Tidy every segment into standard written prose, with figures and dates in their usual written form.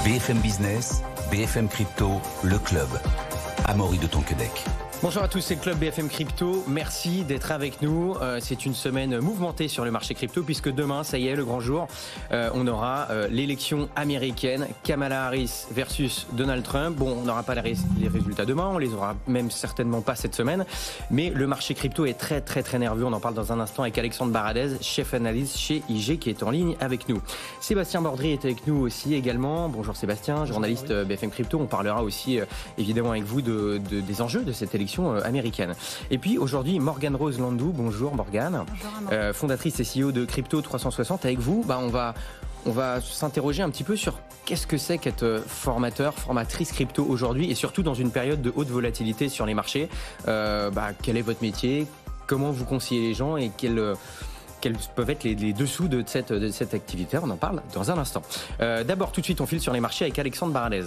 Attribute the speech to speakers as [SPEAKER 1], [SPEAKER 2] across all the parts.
[SPEAKER 1] BFM Business, BFM Crypto, le club. Amaury de Tonquédec.
[SPEAKER 2] Bonjour à tous, c'est le club BFM Crypto. Merci d'être avec nous. C'est une semaine mouvementée sur le marché crypto puisque demain, ça y est, le grand jour, on aura l'élection américaine, Kamala Harris versus Donald Trump. Bon, on n'aura pas les résultats demain, on les aura même certainement pas cette semaine, mais le marché crypto est très nerveux. On en parle dans un instant avec Alexandre Baradez, chef analyste chez IG, qui est en ligne avec nous. Sébastien Bordry est avec nous aussi également. Bonjour Sébastien, journaliste BFM Crypto. On parlera aussi évidemment avec vous des enjeux de cette élection américaine. Et puis aujourd'hui, Morgane Rose Landou. Bonjour Morgane. Bonjour, fondatrice et CEO de Crypto 360. Avec vous, on va s'interroger un petit peu sur qu'est-ce que c'est qu'être formatrice crypto aujourd'hui et surtout dans une période de haute volatilité sur les marchés. Quel est votre métier? Comment vous conseillez les gens et quels peuvent être les dessous de cette activité? On en parle dans un instant. D'abord, tout de suite, on file sur les marchés avec Alexandre Baradez.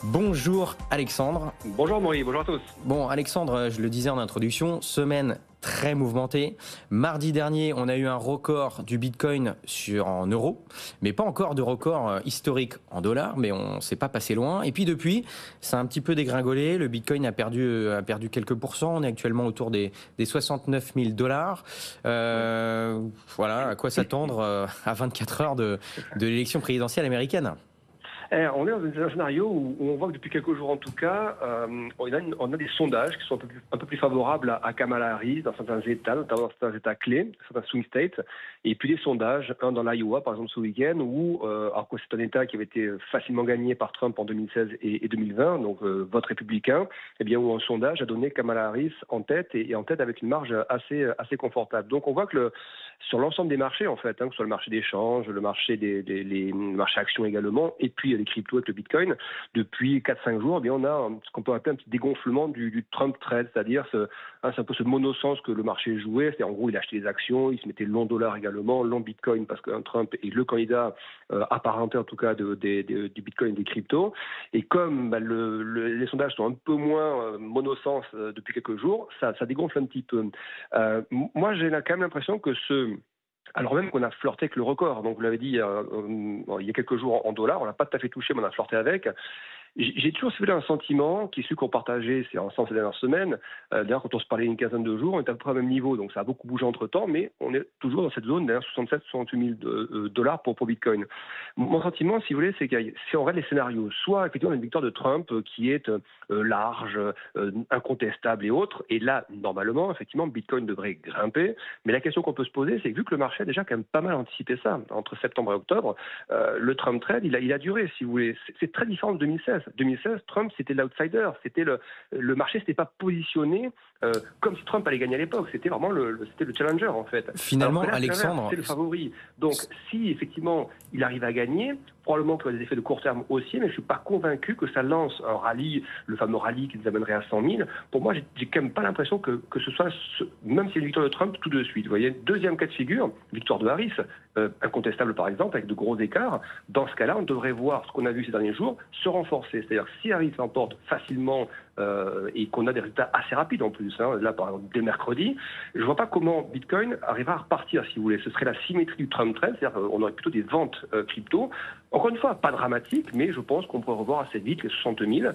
[SPEAKER 2] Bonjour Alexandre.
[SPEAKER 3] Bonjour Maury, bonjour à tous.
[SPEAKER 2] Bon Alexandre, je le disais en introduction, semaine très mouvementée. Mardi dernier, on a eu un record du Bitcoin en euros, mais pas encore de record historique en dollars, mais on s'est pas passé loin. Et puis depuis, ça a un petit peu dégringolé. Le Bitcoin a perdu quelques pourcents. On est actuellement autour des 69 000 dollars. Voilà, à quoi s'attendre à 24 heures de l'élection présidentielle américaine?
[SPEAKER 3] On est dans un scénario où on voit que depuis quelques jours en tout cas, on a des sondages qui sont un peu plus favorables à Kamala Harris dans certains États, notamment dans certains États clés, certains swing states, et puis des sondages, un dans l'Iowa par exemple ce week-end, où alors que c'est un État qui avait été facilement gagné par Trump en 2016 et 2020, donc vote républicain, eh bien où un sondage a donné Kamala Harris en tête et en tête avec une marge assez confortable. Donc on voit que sur l'ensemble des marchés en fait, que ce soit le marché d'échange, le marché les marchés actions également, et puis les cryptos avec le Bitcoin, depuis 4-5 jours, eh bien on a ce qu'on peut appeler un petit dégonflement du Trump trade, c'est-à-dire c'est un peu ce monosens que le marché jouait, c'est-à-dire en gros il achetait des actions, il se mettait long dollar également, long Bitcoin parce que Trump est le candidat apparenté en tout cas du Bitcoin et des cryptos, et comme les sondages sont un peu moins monosens depuis quelques jours, ça dégonfle un petit peu. Moi j'ai quand même l'impression que alors même qu'on a flirté avec le record, donc vous l'avez dit il y a quelques jours en dollars, on l'a pas tout à fait touché, mais on a flirté avec. J'ai toujours un sentiment qui est celui qu'on partageait ensemble ces dernières semaines. D'ailleurs, quand on se parlait une quinzaine de jours, on était à peu près au même niveau, donc ça a beaucoup bougé entre-temps, mais on est toujours dans cette zone derrière 67-68 000 dollars pour Bitcoin. Mon sentiment, si vous voulez, c'est que si on regarde les scénarios, soit effectivement une victoire de Trump qui est large, incontestable et autres, et là, normalement, effectivement, Bitcoin devrait grimper, mais la question qu'on peut se poser, c'est que vu que le marché a déjà quand même pas mal anticipé ça, entre septembre et octobre, le Trump trade, il a duré, si vous voulez. C'est très différent de 2016. 2016, Trump, c'était l'outsider, c'était le marché s'était pas positionné comme si Trump allait gagner à l'époque, c'était vraiment c'était le challenger en fait.
[SPEAKER 2] Finalement, là, Alexandre,
[SPEAKER 3] c'est le favori. Donc, si effectivement il arrive à gagner, probablement qu'il y a des effets de court terme aussi, mais je suis pas convaincu que ça lance un rallye, le fameux rallye qui nous amènerait à 100 000. Pour moi, j'ai quand même pas l'impression que ce soit, même si c'est une victoire de Trump, tout de suite. Vous voyez, deuxième cas de figure, victoire de Harris, incontestable par exemple, avec de gros écarts. Dans ce cas-là, on devrait voir ce qu'on a vu ces derniers jours se renforcer. C'est-à-dire si Harris l'emporte facilement et qu'on a des résultats assez rapides en plus, là par exemple dès mercredi, je vois pas comment Bitcoin arrivera à repartir, si vous voulez. Ce serait la symétrie du Trump trade, c'est-à-dire qu'on aurait plutôt des ventes crypto. Encore une fois, pas dramatique, mais je pense qu'on pourrait revoir assez vite les 60 000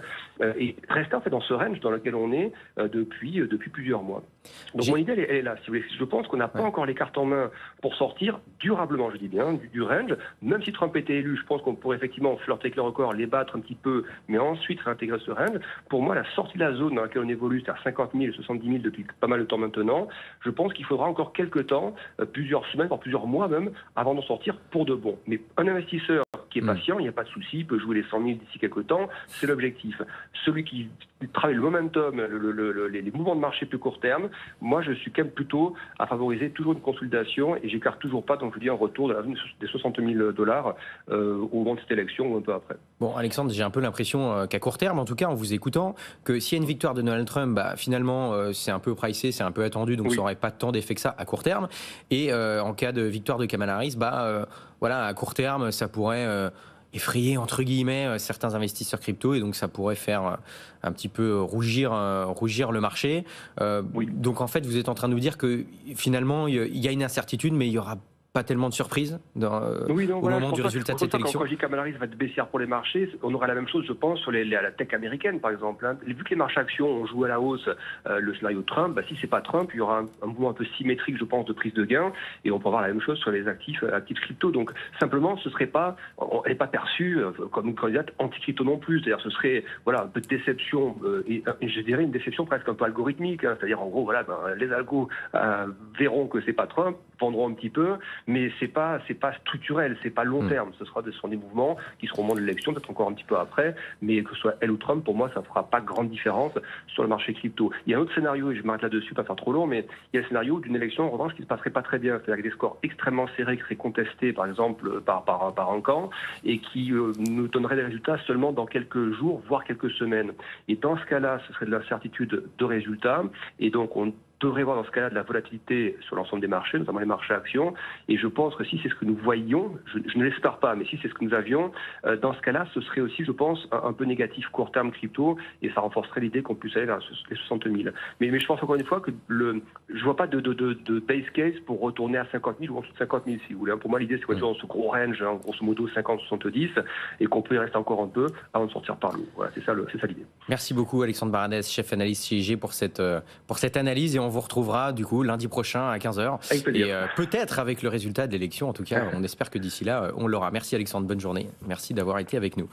[SPEAKER 3] et rester en fait dans ce range dans lequel on est depuis plusieurs mois. Donc mon idée elle est là, si vous voulez. Je pense qu'on n'a pas encore les cartes en main pour sortir durablement, je dis bien, du range. Même si Trump était élu, je pense qu'on pourrait effectivement flirter avec le record, les battre un petit peu, mais ensuite réintégrer ce range. Pour moi, la sortie de la zone dans laquelle on évolue, c'est-à-dire 50 000 et 70 000 depuis pas mal de temps maintenant, je pense qu'il faudra encore quelques temps, plusieurs semaines, voire plusieurs mois même, avant d'en sortir pour de bon. Mais un investisseur qui est patient, il n'y a pas de souci, il peut jouer les 100 000 d'ici quelques temps, c'est l'objectif. Celui qui travaille le momentum, les mouvements de marché plus court terme, moi je suis quand même plutôt à favoriser toujours une consolidation et j'écarte toujours pas, donc je dis un retour de la zone des 60 000 dollars au moment de cette élection ou un peu après.
[SPEAKER 2] Bon Alexandre, j'ai un peu l'impression qu'à court terme, en tout cas en vous écoutant, que s'il y a une victoire de Donald Trump, finalement c'est un peu pricé, c'est un peu attendu, donc ça n'aurait pas tant d'effet que ça à court terme. Et en cas de victoire de Kamala Harris, voilà, à court terme, ça pourrait effrayer entre guillemets certains investisseurs crypto et donc ça pourrait faire un petit peu rougir le marché. Donc en fait, vous êtes en train de nous dire que finalement il y a une incertitude, mais il y aura pas tellement de surprises au moment du résultat de cette élection.
[SPEAKER 3] Quand je dis que Kamala Harris va être baissière pour les marchés, on aura la même chose, je pense, sur la tech américaine, par exemple. Vu que les marchés actions ont joué à la hausse le scénario Trump, si c'est pas Trump, il y aura un mouvement un peu symétrique, je pense, de prise de gain, et on peut avoir la même chose sur les actifs crypto. Donc, simplement, elle n'est pas perçue comme une candidate anti-crypto non plus. C'est-à-dire, ce serait un peu de déception, et je dirais une déception presque un peu algorithmique. C'est-à-dire, en gros, les algos verront que c'est pas Trump, vendront un petit peu, mais c'est pas structurel, c'est pas long terme. Ce sera des mouvements qui seront au moment de l'élection, peut-être encore un petit peu après, mais que ce soit elle ou Trump, pour moi, ça ne fera pas grande différence sur le marché crypto. Il y a un autre scénario, et je m'arrête là-dessus, pas faire trop long, mais il y a le scénario d'une élection, en revanche, qui ne se passerait pas très bien. C'est-à-dire avec des scores extrêmement serrés qui seraient contestés, par exemple, par un camp, et qui nous donneraient des résultats seulement dans quelques jours, voire quelques semaines. Et dans ce cas-là, ce serait de l'incertitude de résultats, et donc on devrait voir dans ce cas-là de la volatilité sur l'ensemble des marchés, notamment les marchés actions. Et je pense que si c'est ce que nous voyions, je ne l'espère pas, mais si c'est ce que nous avions, dans ce cas-là, ce serait aussi, je pense, un peu négatif court terme crypto, et ça renforcerait l'idée qu'on puisse aller vers les 60 000. Mais je pense encore une fois que je vois pas de base case pour retourner à 50 000 ou en dessous de 50 000, si vous voulez. Pour moi, l'idée, c'est qu'on est dans ce gros range, grosso modo 50-70, et qu'on peut y rester encore un peu avant de sortir par l'eau. Voilà, c'est ça l'idée.
[SPEAKER 2] Merci beaucoup, Alexandre Baranès, chef analyste CIG, pour cette analyse, et on vous retrouvera du coup lundi prochain à 15h. Et peut-être avec le résultat de l'élection, en tout cas, on espère que d'ici là, on l'aura. Merci Alexandre, bonne journée. Merci d'avoir été avec nous.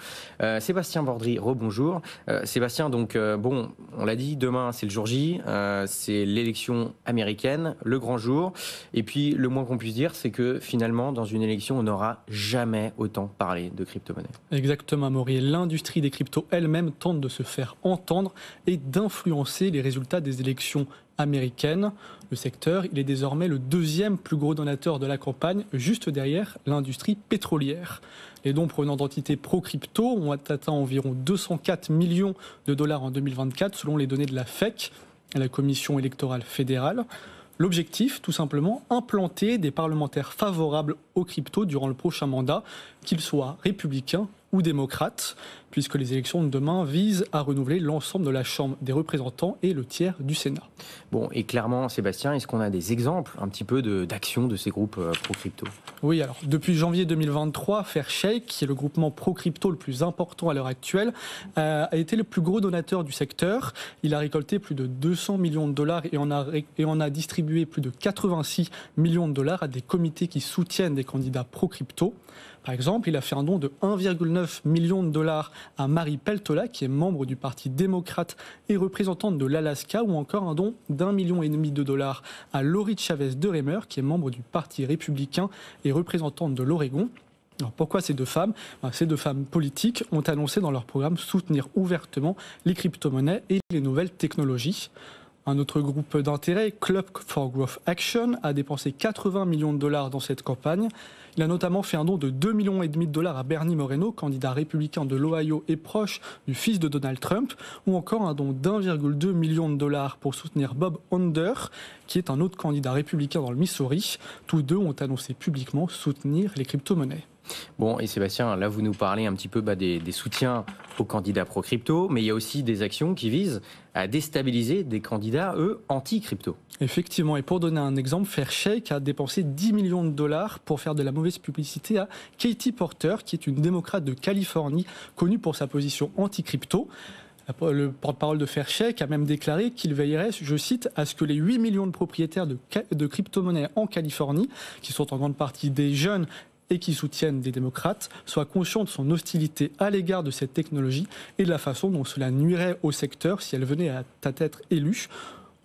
[SPEAKER 2] Sébastien Bordry, rebonjour. Sébastien, donc, on l'a dit, demain c'est le jour J, c'est l'élection américaine, le grand jour. Et puis, le moins qu'on puisse dire, c'est que finalement, dans une élection, on n'aura jamais autant parlé de crypto-monnaie.
[SPEAKER 4] Exactement, Amaury. L'industrie des cryptos elle-même tente de se faire entendre et d'influencer les résultats des élections américaine. Le secteur, il est désormais le deuxième plus gros donateur de la campagne, juste derrière l'industrie pétrolière. Les dons provenant d'entités pro-crypto ont atteint environ 204 millions de dollars en 2024, selon les données de la FEC, la Commission électorale fédérale. L'objectif, tout simplement, implanter des parlementaires favorables aux cryptos durant le prochain mandat, qu'ils soient républicains ou démocrates, puisque les élections de demain visent à renouveler l'ensemble de la Chambre des représentants et le tiers du Sénat.
[SPEAKER 2] Bon, et clairement, Sébastien, est-ce qu'on a des exemples un petit peu d'action de ces groupes pro-crypto ?
[SPEAKER 4] Oui, alors depuis janvier 2023, Fairshake, qui est le groupement pro-crypto le plus important à l'heure actuelle, a été le plus gros donateur du secteur. Il a récolté plus de 200 millions de dollars et en a distribué plus de 86 millions de dollars à des comités qui soutiennent des candidats pro-crypto. Par exemple, il a fait un don de 1,9 million de dollars à Marie Peltola, qui est membre du Parti démocrate et représentante de l'Alaska, ou encore un don d'1,5 million de dollars à Lori Chavez de Remer, qui est membre du Parti républicain et représentante de l'Oregon. Alors pourquoi ces deux femmes ? Ces deux femmes politiques ont annoncé dans leur programme soutenir ouvertement les crypto-monnaies et les nouvelles technologies. Un autre groupe d'intérêt, Club for Growth Action, a dépensé 80 millions de dollars dans cette campagne. Il a notamment fait un don de 2,5 millions de dollars à Bernie Moreno, candidat républicain de l'Ohio et proche du fils de Donald Trump, ou encore un don d'1,2 million de dollars pour soutenir Bob Onder, qui est un autre candidat républicain dans le Missouri. Tous deux ont annoncé publiquement soutenir les crypto-monnaies.
[SPEAKER 2] Bon, et Sébastien, là vous nous parlez un petit peu des soutiens aux candidats pro-crypto, mais il y a aussi des actions qui visent à déstabiliser des candidats, eux, anti-crypto.
[SPEAKER 4] Effectivement, et pour donner un exemple, Fairshake a dépensé 10 millions de dollars pour faire de la mauvaise publicité à Katie Porter, qui est une démocrate de Californie, connue pour sa position anti-crypto. Le porte-parole de Fairshake a même déclaré qu'il veillerait, je cite, à ce que les 8 millions de propriétaires de crypto-monnaies en Californie, qui sont en grande partie des jeunes et qui soutiennent des démocrates, soient conscients de son hostilité à l'égard de cette technologie et de la façon dont cela nuirait au secteur si elle venait à être élue.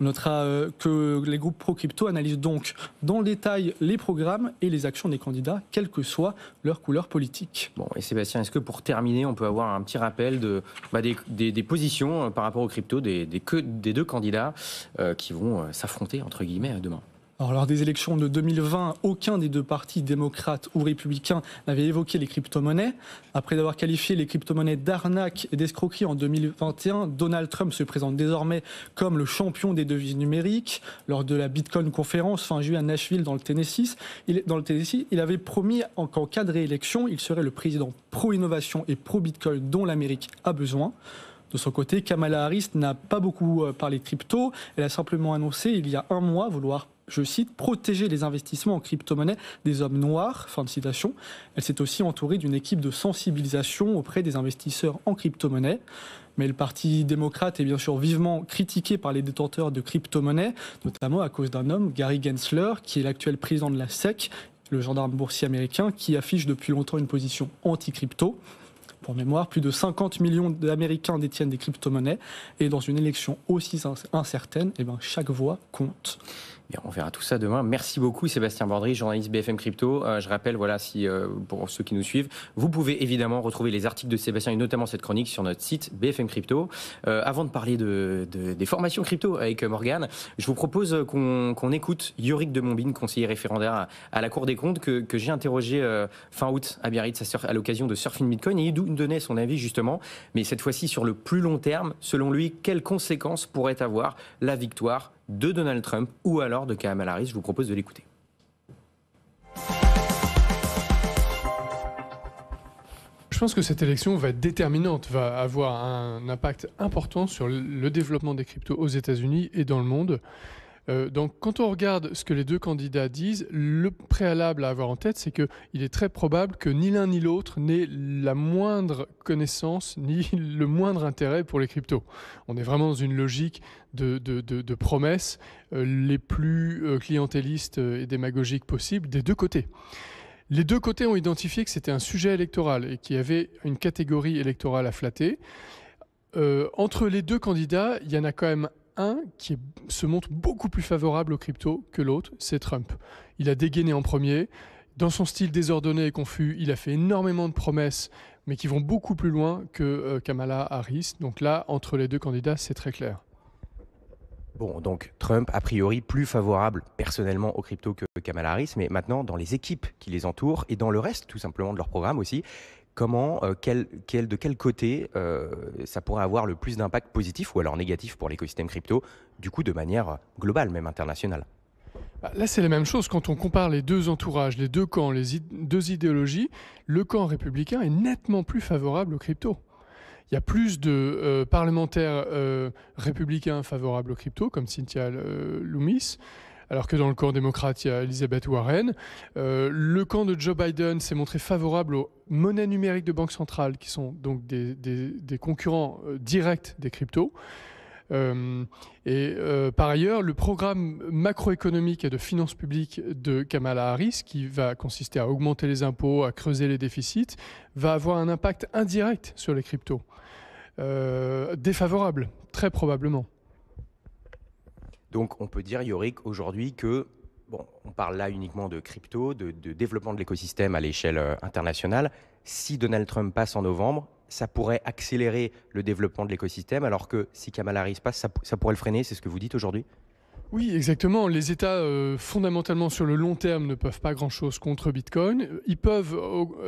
[SPEAKER 4] On notera que les groupes pro-crypto analysent donc dans le détail les programmes et les actions des candidats, quelle que soit leur couleur politique.
[SPEAKER 2] Bon, et Sébastien, est-ce que pour terminer, on peut avoir un petit rappel des positions par rapport aux cryptos des deux candidats qui vont s'affronter, entre guillemets, demain ?
[SPEAKER 4] Alors, lors des élections de 2020, aucun des deux partis, démocrates ou républicains, n'avait évoqué les crypto-monnaies. Après avoir qualifié les crypto-monnaies d'arnaque et d'escroquerie en 2021, Donald Trump se présente désormais comme le champion des devises numériques. Lors de la Bitcoin Conference fin juillet à Nashville, dans le Tennessee, il avait promis qu'en cas de réélection, il serait le président pro-innovation et pro-Bitcoin dont l'Amérique a besoin. De son côté, Kamala Harris n'a pas beaucoup parlé de crypto. Elle a simplement annoncé il y a un mois vouloir je cite, protéger les investissements en crypto-monnaie des hommes noirs, fin de citation. Elle s'est aussi entourée d'une équipe de sensibilisation auprès des investisseurs en crypto-monnaie. Mais le Parti démocrate est bien sûr vivement critiqué par les détenteurs de crypto-monnaies, notamment à cause d'un homme, Gary Gensler, qui est l'actuel président de la SEC, le gendarme boursier américain, qui affiche depuis longtemps une position anti-crypto. Pour mémoire, plus de 50 millions d'Américains détiennent des crypto-monnaies, et dans une élection aussi incertaine, chaque voix compte.
[SPEAKER 2] Bien, on verra tout ça demain. Merci beaucoup Sébastien Bordry, journaliste BFM Crypto. Je rappelle, pour ceux qui nous suivent, vous pouvez évidemment retrouver les articles de Sébastien et notamment cette chronique sur notre site BFM Crypto. Avant de parler des formations crypto avec Morgane, je vous propose qu'on écoute Yorick de Montbine, conseiller référendaire à la Cour des comptes, que j'ai interrogé fin août à Biarritz à l'occasion de Surfing Bitcoin, et il nous donnait son avis justement, mais cette fois-ci sur le plus long terme. Selon lui, quelles conséquences pourrait avoir la victoire de Donald Trump ou alors de Kamala Harris? Je vous propose de l'écouter.
[SPEAKER 5] Je pense que cette élection va être déterminante, va avoir un impact important sur le développement des cryptos aux États-Unis et dans le monde. Donc, quand on regarde ce que les deux candidats disent, le préalable à avoir en tête, c'est qu'il est très probable que ni l'un ni l'autre n'ait la moindre connaissance ni le moindre intérêt pour les cryptos. On est vraiment dans une logique de promesses les plus clientélistes et démagogiques possibles des deux côtés. Les deux côtés ont identifié que c'était un sujet électoral et qu'il y avait une catégorie électorale à flatter. Entre les deux candidats, il y en a quand même un qui se montre beaucoup plus favorable aux cryptos que l'autre, c'est Trump. Il a dégainé en premier. Dans son style désordonné et confus, il a fait énormément de promesses, mais qui vont beaucoup plus loin que Kamala Harris. Donc là, entre les deux candidats, c'est très clair.
[SPEAKER 6] Bon, donc Trump, a priori, plus favorable personnellement aux cryptos que Kamala Harris, mais maintenant, dans les équipes qui les entourent et dans le reste, tout simplement, de leur programme aussi, comment, de quel côté ça pourrait avoir le plus d'impact positif ou alors négatif pour l'écosystème crypto, du coup de manière globale, même internationale?
[SPEAKER 5] Là, c'est la même chose. Quand on compare les deux entourages, les deux camps, les deux idéologies, le camp républicain est nettement plus favorable aux cryptos. Il y a plus de parlementaires républicains favorables aux cryptos, comme Cynthia Lummis, alors que dans le camp démocrate, il y a Elizabeth Warren. Le camp de Joe Biden s'est montré favorable aux monnaies numériques de banque centrale, qui sont donc des concurrents directs des cryptos. Par ailleurs, le programme macroéconomique et de finances publiques de Kamala Harris, qui va consister à augmenter les impôts, à creuser les déficits, va avoir un impact indirect sur les cryptos. Défavorable, très probablement.
[SPEAKER 6] Donc on peut dire, Yorick, aujourd'hui que, on parle là uniquement de crypto, de développement de l'écosystème à l'échelle internationale. Si Donald Trump passe en novembre, ça pourrait accélérer le développement de l'écosystème, alors que si Kamala Harris passe, ça pourrait le freiner, c'est ce que vous dites aujourd'hui?
[SPEAKER 5] Oui, exactement. Les États, fondamentalement, sur le long terme, ne peuvent pas grand-chose contre Bitcoin. Ils peuvent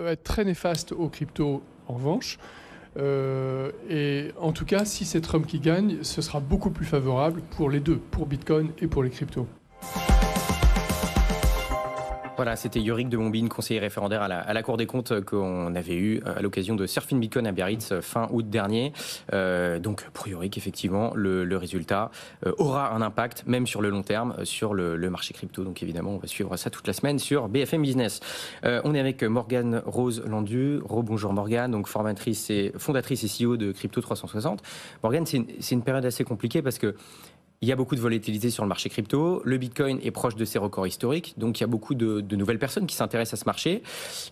[SPEAKER 5] être très néfastes aux cryptos, en revanche. Et en tout cas, si c'est Trump qui gagne, ce sera beaucoup plus favorable pour les deux, pour Bitcoin et pour les cryptos.
[SPEAKER 2] Voilà, c'était Yorick de Montbine, conseiller référendaire à la Cour des comptes qu'on avait eu à l'occasion de Surfing Bitcoin à Biarritz fin août dernier. Donc pour Yorick, effectivement, le résultat aura un impact, même sur le long terme, sur le marché crypto. Donc évidemment, on va suivre ça toute la semaine sur BFM Business. On est avec Morgane Rose Landu. Rebonjour Morgane, donc fondatrice et CEO de Crypto 360. Morgane, c'est une période assez compliquée parce que il y a beaucoup de volatilité sur le marché crypto. Le Bitcoin est proche de ses records historiques. Donc, il y a beaucoup de nouvelles personnes qui s'intéressent à ce marché.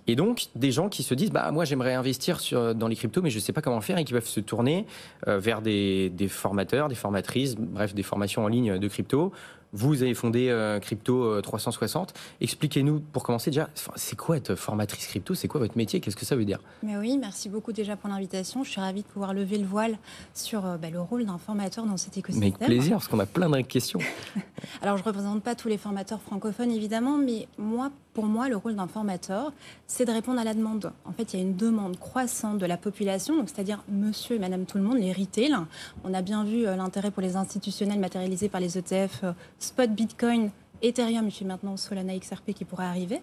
[SPEAKER 2] Et donc, des gens qui se disent, moi, j'aimerais investir dans les cryptos, mais je ne sais pas comment faire, et qui peuvent se tourner vers des formateurs, des formatrices, bref, des formations en ligne de crypto. Vous avez fondé Crypto 360. Expliquez-nous, pour commencer déjà, c'est quoi être formatrice crypto? C'est quoi votre métier? Qu'est-ce que ça veut dire?
[SPEAKER 7] Mais oui, merci beaucoup déjà pour l'invitation. Je suis ravie de pouvoir lever le voile sur le rôle d'un formateur dans cet écosystème.
[SPEAKER 2] Avec plaisir, parce qu'on a plein de questions.
[SPEAKER 7] Alors, je ne représente pas tous les formateurs francophones, évidemment, mais pour moi, le rôle d'un formateur, c'est de répondre à la demande. En fait, il y a une demande croissante de la population, donc c'est-à-dire monsieur et madame tout le monde, les retail. On a bien vu l'intérêt pour les institutionnels matérialisés par les ETF Spot Bitcoin, Ethereum, et puis maintenant Solana XRP qui pourrait arriver.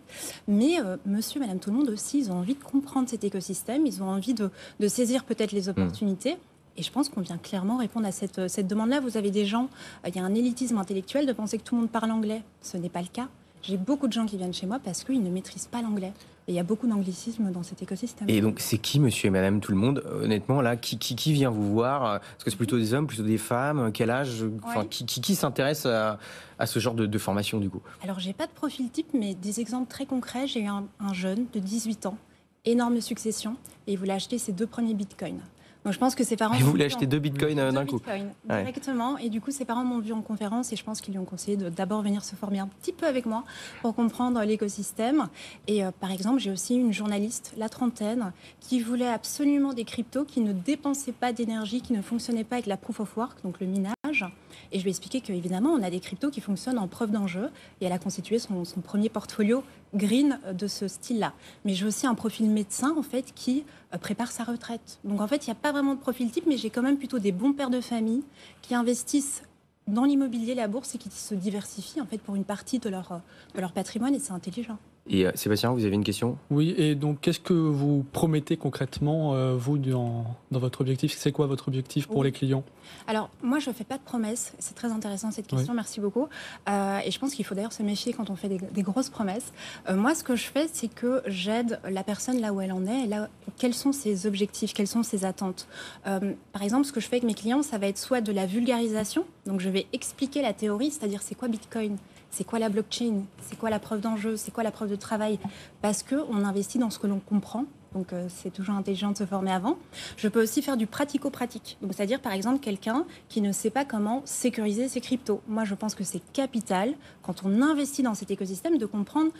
[SPEAKER 7] Mais monsieur, madame tout le monde aussi, ils ont envie de comprendre cet écosystème, ils ont envie de saisir peut-être les opportunités. Et je pense qu'on vient clairement répondre à cette demande-là. Vous avez des gens, il y a un élitisme intellectuel de penser que tout le monde parle anglais. Ce n'est pas le cas. J'ai beaucoup de gens qui viennent chez moi parce qu'ils ne maîtrisent pas l'anglais. Et il y a beaucoup d'anglicisme dans cet écosystème.
[SPEAKER 2] Et donc, c'est qui, monsieur et madame tout le monde? Honnêtement, là, qui vient vous voir? Est-ce que c'est plutôt des hommes, plutôt des femmes? Quel âge? Enfin, qui s'intéresse à ce genre de formation, du coup?
[SPEAKER 7] Alors, j'ai pas de profil type, mais des exemples très concrets. J'ai eu un jeune de 18 ans, énorme succession, et il voulait acheter ses 2 premiers bitcoins. Donc je pense que ses parents...
[SPEAKER 2] Et vous voulez acheter 2 bitcoins d'un coup?
[SPEAKER 7] Directement. Et du coup, ses parents m'ont vu en conférence et je pense qu'ils lui ont conseillé de d'abord venir se former un petit peu avec moi pour comprendre l'écosystème. Et par exemple, j'ai aussi une journaliste, la trentaine, qui voulait absolument des cryptos qui ne dépensaient pas d'énergie, qui ne fonctionnaient pas avec la proof of work, donc le minage. Et je lui ai expliqué qu'évidemment, on a des cryptos qui fonctionnent en preuve d'enjeu. Et elle a constitué son premier portfolio green de ce style-là. Mais j'ai aussi un profil médecin, en fait, qui prépare sa retraite. Donc, en fait, il n'y a pas vraiment de profil type, mais j'ai quand même plutôt des bons pères de famille qui investissent dans l'immobilier, la bourse, et qui se diversifient, en fait, pour une partie de leur patrimoine, et c'est intelligent.
[SPEAKER 2] Et Sébastien, vous avez une question?
[SPEAKER 4] Oui, et donc qu'est-ce que vous promettez concrètement, vous, dans votre objectif? C'est quoi votre objectif pour les clients?
[SPEAKER 7] Alors, moi, je ne fais pas de promesses. C'est très intéressant cette question, merci beaucoup. Et je pense qu'il faut d'ailleurs se méfier quand on fait des grosses promesses. Moi, ce que je fais, c'est que j'aide la personne là où elle en est, et là, quels sont ses objectifs, quelles sont ses attentes. Par exemple, ce que je fais avec mes clients, ça va être soit de la vulgarisation, donc je vais expliquer la théorie, c'est-à-dire c'est quoi Bitcoin, c'est quoi la blockchain, c'est quoi la preuve d'enjeu, c'est quoi la preuve de travail, parce qu'on investit dans ce que l'on comprend. Donc, c'est toujours intelligent de se former avant. Je peux aussi faire du pratico-pratique. Donc, c'est-à-dire, par exemple, quelqu'un qui ne sait pas comment sécuriser ses cryptos. Moi, je pense que c'est capital, quand on investit dans cet écosystème, de comprendre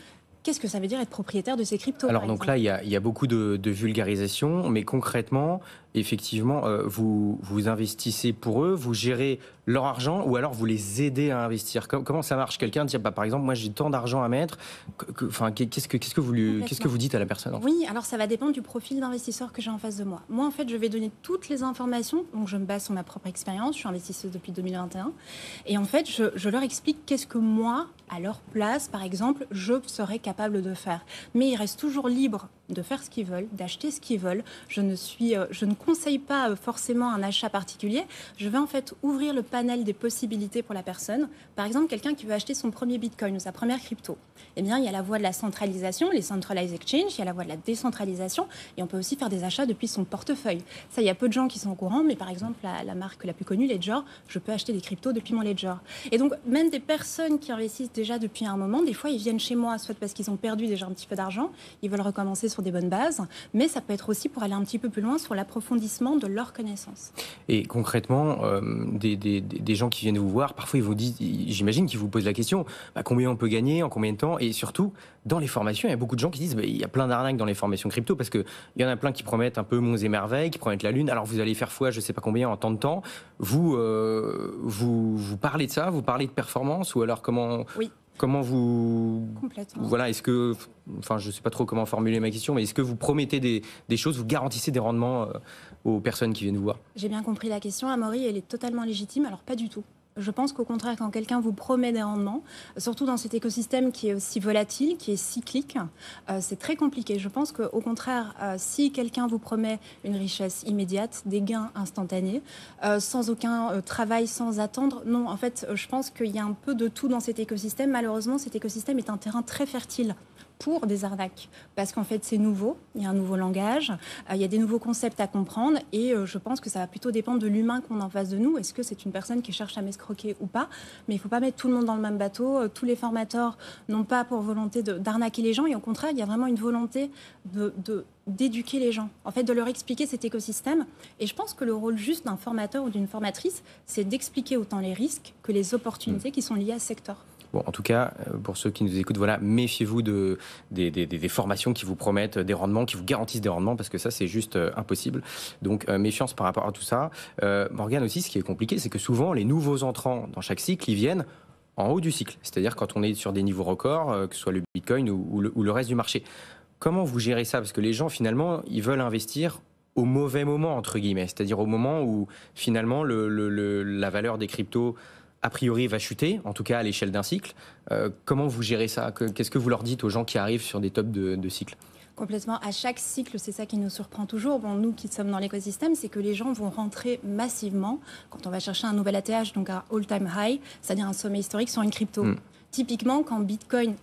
[SPEAKER 7] qu'est-ce que ça veut dire être propriétaire de ces cryptos.
[SPEAKER 2] Alors, donc là, il y a beaucoup de vulgarisation, mais concrètement, effectivement, vous investissez pour eux, vous gérez leur argent, ou alors vous les aidez à investir. Comment ça marche? Quelqu'un dit, par exemple, moi j'ai tant d'argent à mettre, qu'est-ce que vous dites à la personne?
[SPEAKER 7] Oui, alors ça va dépendre du profil d'investisseur que j'ai en face de moi. Moi, en fait, je vais donner toutes les informations, donc je me base sur ma propre expérience, je suis investisseuse depuis 2021, et en fait, je leur explique qu'est-ce que moi, à leur place, par exemple, je serais capable de faire. Mais ils restent toujours libres de faire ce qu'ils veulent, d'acheter ce qu'ils veulent. Je ne conseille pas forcément un achat particulier. Je vais en fait ouvrir le panel des possibilités pour la personne. Par exemple, quelqu'un qui veut acheter son premier bitcoin ou sa première crypto. Eh bien, il y a la voie de la centralisation, les centralized exchange, il y a la voie de la décentralisation, et on peut aussi faire des achats depuis son portefeuille. Ça, il y a peu de gens qui sont au courant, mais par exemple, la marque la plus connue, Ledger, je peux acheter des cryptos depuis mon Ledger. Et donc, même des personnes qui investissent déjà depuis un moment, des fois, ils viennent chez moi, soit parce qu'ils ont perdu déjà un petit peu d'argent, ils veulent recommencer sur des bonnes bases, mais ça peut être aussi pour aller un petit peu plus loin sur l'approfondissement de leurs connaissances.
[SPEAKER 2] Et concrètement, des gens qui viennent vous voir, parfois ils vous disent, j'imagine qu'ils vous posent la question, combien on peut gagner, en combien de temps? Et surtout, dans les formations, il y a beaucoup de gens qui disent, il y a plein d'arnaques dans les formations crypto, parce qu'il y en a plein qui promettent un peu monts et merveilles, qui promettent la lune, alors vous allez faire fois je ne sais pas combien en temps de temps. Vous parlez de ça, vous parlez de performance, ou alors comment...
[SPEAKER 7] Oui.
[SPEAKER 2] Comment vous...
[SPEAKER 7] Complètement.
[SPEAKER 2] Voilà, est-ce que... Enfin, je ne sais pas trop comment formuler ma question, mais est-ce que vous promettez des choses, vous garantissez des rendements aux personnes qui viennent vous voir?
[SPEAKER 7] J'ai bien compris la question, Amaury, elle est totalement légitime, alors pas du tout. Je pense qu'au contraire, quand quelqu'un vous promet des rendements, surtout dans cet écosystème qui est aussi volatile, qui est cyclique, c'est très compliqué. Je pense qu'au contraire, si quelqu'un vous promet une richesse immédiate, des gains instantanés, sans aucun travail, sans attendre, non, en fait, je pense qu'il y a un peu de tout dans cet écosystème. Malheureusement, cet écosystème est un terrain très fertile pour des arnaques, parce qu'en fait c'est nouveau, il y a un nouveau langage, il y a des nouveaux concepts à comprendre, et je pense que ça va plutôt dépendre de l'humain qu'on a en face de nous. Est-ce que c'est une personne qui cherche à m'escroquer ou pas? Mais il ne faut pas mettre tout le monde dans le même bateau. Tous les formateurs n'ont pas pour volonté d'arnaquer les gens, et au contraire il y a vraiment une volonté d'éduquer les gens, en fait de leur expliquer cet écosystème. Et je pense que le rôle juste d'un formateur ou d'une formatrice, c'est d'expliquer autant les risques que les opportunités qui sont liées à ce secteur.
[SPEAKER 2] Bon, en tout cas, pour ceux qui nous écoutent, voilà, méfiez-vous des formations qui vous promettent des rendements, qui vous garantissent des rendements, parce que ça, c'est juste impossible. Donc, méfiance par rapport à tout ça. Morgane aussi, ce qui est compliqué, c'est que souvent, les nouveaux entrants dans chaque cycle, ils viennent en haut du cycle. C'est-à-dire quand on est sur des niveaux records, que ce soit le Bitcoin ou le reste du marché. Comment vous gérez ça? Parce que les gens, finalement, ils veulent investir au mauvais moment, entre guillemets. C'est-à-dire au moment où, finalement, la valeur des cryptos a priori va chuter, en tout cas à l'échelle d'un cycle. Comment vous gérez ça? Qu'est-ce que vous leur dites aux gens qui arrivent sur des tops de cycle?
[SPEAKER 7] Complètement. À chaque cycle, c'est ça qui nous surprend toujours. Bon, nous qui sommes dans l'écosystème, c'est que les gens vont rentrer massivement quand on va chercher un nouvel ATH, donc un all-time high, c'est-à-dire un sommet historique sur une crypto. Typiquement, quand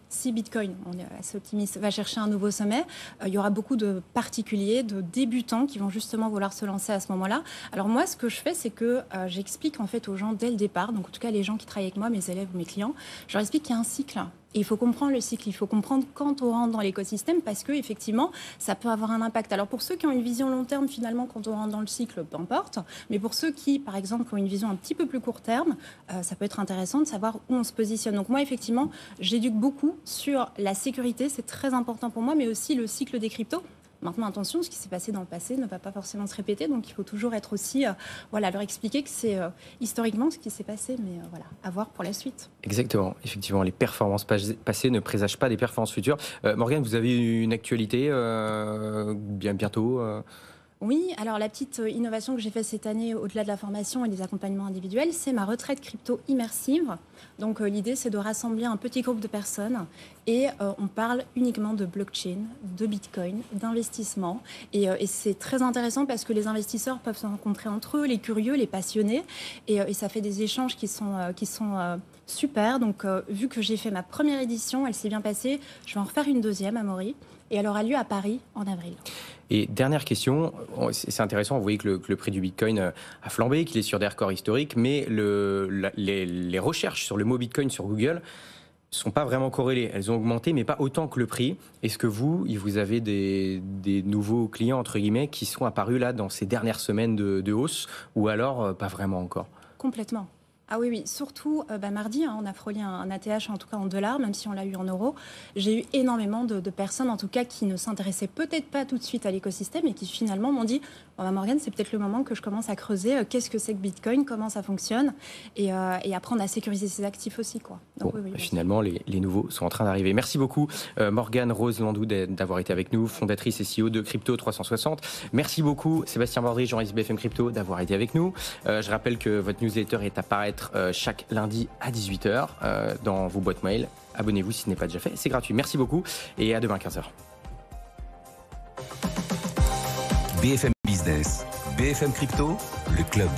[SPEAKER 7] si Bitcoin, on est assez optimiste, va chercher un nouveau sommet, il y aura beaucoup de particuliers, de débutants qui vont justement vouloir se lancer à ce moment-là. Alors moi, ce que je fais, c'est que j'explique en fait aux gens dès le départ, donc en tout cas les gens qui travaillent avec moi, mes élèves ou mes clients, je leur explique qu'il y a un cycle. Et il faut comprendre le cycle, il faut comprendre quand on rentre dans l'écosystème parce que effectivement, ça peut avoir un impact. Alors pour ceux qui ont une vision long terme, finalement, quand on rentre dans le cycle, peu importe. Mais pour ceux qui, par exemple, ont une vision un petit peu plus court terme, ça peut être intéressant de savoir où on se positionne. Donc moi, effectivement, j'éduque beaucoup sur la sécurité, c'est très important pour moi, mais aussi le cycle des cryptos. Maintenant, attention, ce qui s'est passé dans le passé ne va pas forcément se répéter, donc il faut toujours être aussi, leur expliquer que c'est historiquement ce qui s'est passé, mais à voir pour la suite.
[SPEAKER 2] Exactement, effectivement, les performances passées ne présagent pas des performances futures. Morgane, vous avez une actualité bientôt
[SPEAKER 7] Oui, alors la petite innovation que j'ai faite cette année, au-delà de la formation et des accompagnements individuels, c'est ma retraite crypto immersive. Donc l'idée, c'est de rassembler un petit groupe de personnes et on parle uniquement de blockchain, de Bitcoin, d'investissement. Et c'est très intéressant parce que les investisseurs peuvent se rencontrer entre eux, les curieux, les passionnés. Et ça fait des échanges qui sont super. Donc vu que j'ai fait ma première édition, elle s'est bien passée, je vais en refaire une deuxième à Amaury. Et elle aura lieu à Paris en avril.
[SPEAKER 2] Et dernière question, c'est intéressant, vous voyez que le prix du Bitcoin a flambé, qu'il est sur des records historiques, mais les recherches sur le mot Bitcoin sur Google ne sont pas vraiment corrélées. Elles ont augmenté, mais pas autant que le prix. Est-ce que vous avez des nouveaux clients, entre guillemets, qui sont apparus là dans ces dernières semaines de hausse, ou alors pas vraiment encore ?
[SPEAKER 7] Complètement. Ah oui, surtout mardi, on a frôlé un ATH en tout cas en dollars, même si on l'a eu en euros. J'ai eu énormément de personnes en tout cas qui ne s'intéressaient peut-être pas tout de suite à l'écosystème et qui finalement m'ont dit Morgane, c'est peut-être le moment que je commence à creuser qu'est-ce que c'est que Bitcoin, comment ça fonctionne et apprendre à sécuriser ses actifs aussi. Donc,
[SPEAKER 2] bon, finalement, les nouveaux sont en train d'arriver. Merci beaucoup Morgane Rose Landou d'avoir été avec nous, fondatrice et CEO de Crypto 360. Merci beaucoup Sébastien Bordry, journaliste BFM Crypto, d'avoir été avec nous. Je rappelle que votre newsletter est à paraître chaque lundi à 18h dans vos boîtes mail. Abonnez-vous si ce n'est pas déjà fait, c'est gratuit. Merci beaucoup et à demain 15h.
[SPEAKER 1] BFM Business, BFM Crypto, le club.